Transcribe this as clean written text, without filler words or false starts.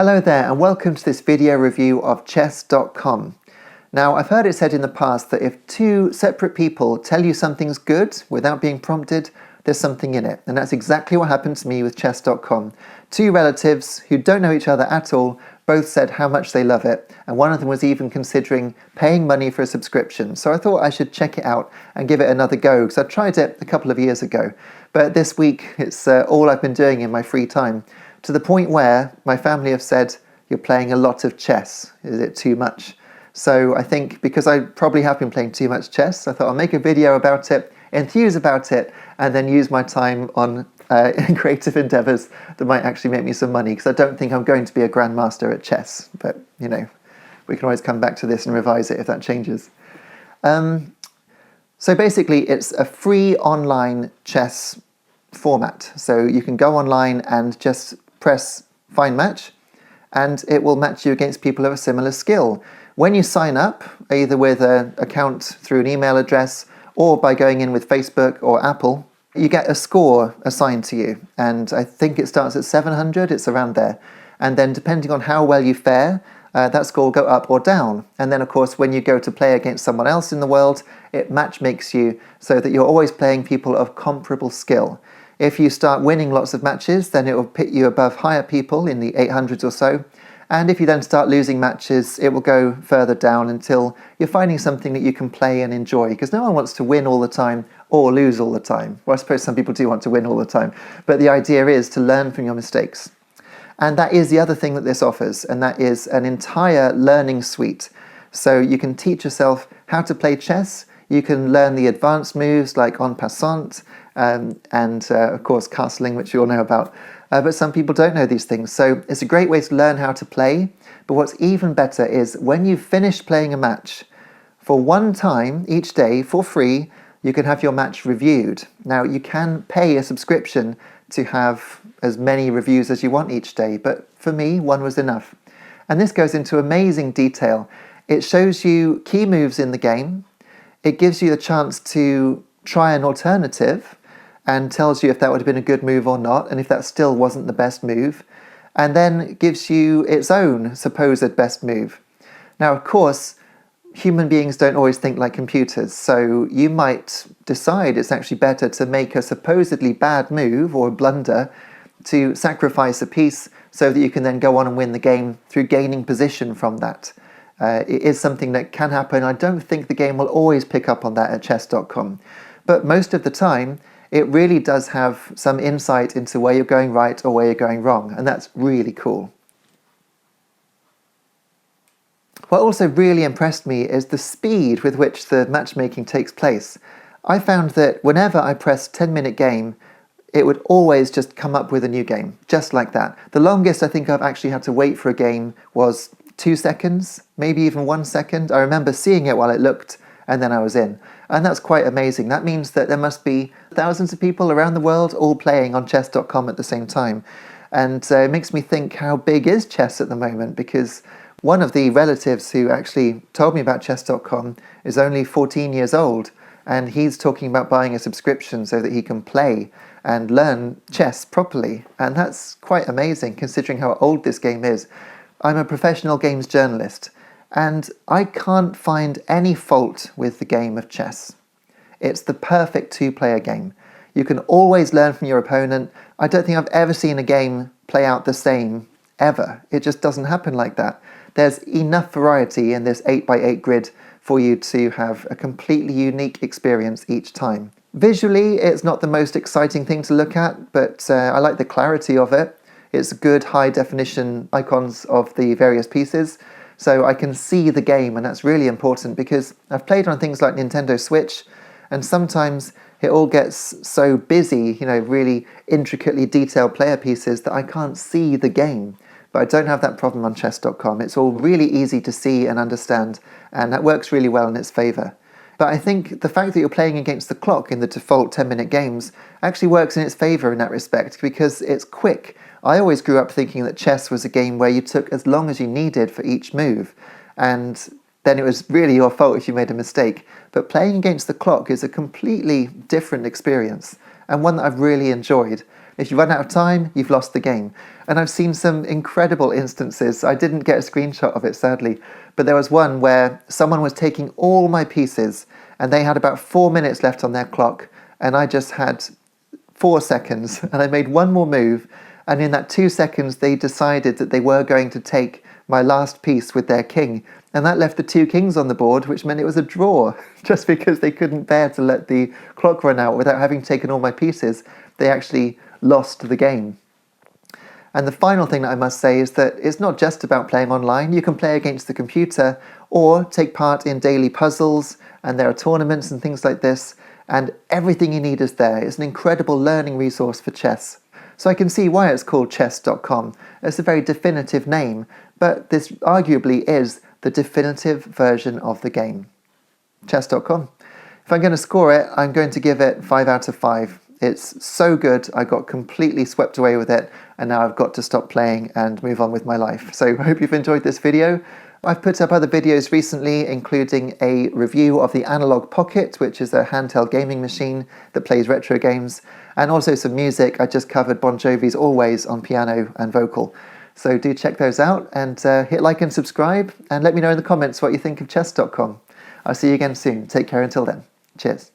Hello there and welcome to this video review of chess.com. Now, I've heard it said in the past that if two separate people tell you something's good without being prompted, there's something in it. And that's exactly what happened to me with chess.com. Two relatives who don't know each other at all both said how much they love it, and one of them was even considering paying money for a subscription. So I thought I should check it out and give it another go, because I tried it a couple of years ago. But this week, it's all I've been doing in my free time, to the point where my family have said, "You're playing a lot of chess. Is it too much?" So I think because I probably have been playing too much chess, I thought I'll make a video about it, enthuse about it, and then use my time on creative endeavours that might actually make me some money, because I don't think I'm going to be a grandmaster at chess. But, you know, we can always come back to this and revise it if that changes. So basically, it's a free online chess format. So you can go online and just press Find Match, and it will match you against people of a similar skill. When you sign up, either with an account through an email address or by going in with Facebook or Apple, you get a score assigned to you. And I think it starts at 700, it's around there. And then depending on how well you fare, that score will go up or down. And then, of course, when you go to play against someone else in the world, it matchmakes you so that you're always playing people of comparable skill. If you start winning lots of matches, then it will put you above higher people in the 800s or so. And if you then start losing matches, it will go further down until you're finding something that you can play and enjoy. Because no one wants to win all the time or lose all the time. Well, I suppose some people do want to win all the time. But the idea is to learn from your mistakes. And that is the other thing that this offers, and that is an entire learning suite. So you can teach yourself how to play chess. You can learn the advanced moves like en passant, and of course castling, which you all know about. But some people don't know these things, so it's a great way to learn how to play. But what's even better is when you've finished playing a match, for one time each day for free, you can have your match reviewed. Now, you can pay a subscription to have as many reviews as you want each day, but for me, one was enough. And this goes into amazing detail. It shows you key moves in the game. It gives you the chance to try an alternative and tells you if that would have been a good move or not, and if that still wasn't the best move, and then gives you its own supposed best move. Now, of course, human beings don't always think like computers, so you might decide it's actually better to make a supposedly bad move or a blunder to sacrifice a piece so that you can then go on and win the game through gaining position from that. It is something that can happen. I don't think the game will always pick up on that at chess.com, but most of the time it really does have some insight into where you're going right or where you're going wrong, and that's really cool. What also really impressed me is the speed with which the matchmaking takes place. I found that whenever I pressed 10-minute game, it would always just come up with a new game, just like that. The longest I think I've actually had to wait for a game was 2 seconds, maybe even 1 second. I remember seeing it while it looked, and then I was in. And that's quite amazing. That means that there must be thousands of people around the world all playing on chess.com at the same time. And it makes me think, how big is chess at the moment? Because one of the relatives who actually told me about chess.com is only 14 years old, and he's talking about buying a subscription so that he can play and learn chess properly. And that's quite amazing considering how old this game is. I'm a professional games journalist, and I can't find any fault with the game of chess. It's the perfect two-player game. You can always learn from your opponent. I don't think I've ever seen a game play out the same, ever. It just doesn't happen like that. There's enough variety in this 8x8 grid for you to have a completely unique experience each time. Visually, it's not the most exciting thing to look at, but I like the clarity of it. It's good high-definition icons of the various pieces, so I can see the game, and that's really important because I've played on things like Nintendo Switch, and sometimes it all gets so busy, you know, really intricately detailed player pieces, that I can't see the game. But I don't have that problem on chess.com. It's all really easy to see and understand, and that works really well in its favour. But I think the fact that you're playing against the clock in the default 10-minute games actually works in its favour in that respect, because it's quick. I always grew up thinking that chess was a game where you took as long as you needed for each move, and then it was really your fault if you made a mistake. But playing against the clock is a completely different experience, and one that I've really enjoyed. If you run out of time, you've lost the game. And I've seen some incredible instances. I didn't get a screenshot of it, sadly, but there was one where someone was taking all my pieces and they had about 4 minutes left on their clock, and I just had 4 seconds, and I made one more move, and in that 2 seconds they decided that they were going to take my last piece with their king, and that left the 2 kings on the board, which meant it was a draw. Just because they couldn't bear to let the clock run out without having taken all my pieces, they actually lost the game. And the final thing that I must say is that it's not just about playing online. You can play against the computer or take part in daily puzzles, and there are tournaments and things like this, and everything you need is there. It's an incredible learning resource for chess. So I can see why it's called chess.com. It's a very definitive name, but this arguably is the definitive version of the game. Chess.com. If I'm going to score it, I'm going to give it 5 out of 5. It's so good, I got completely swept away with it, and now I've got to stop playing and move on with my life. So I hope you've enjoyed this video. I've put up other videos recently, including a review of the Analog Pocket, which is a handheld gaming machine that plays retro games, and also some music. I just covered Bon Jovi's Always on piano and vocal. So do check those out, and hit like and subscribe, and let me know in the comments what you think of chess.com. I'll see you again soon. Take care until then. Cheers.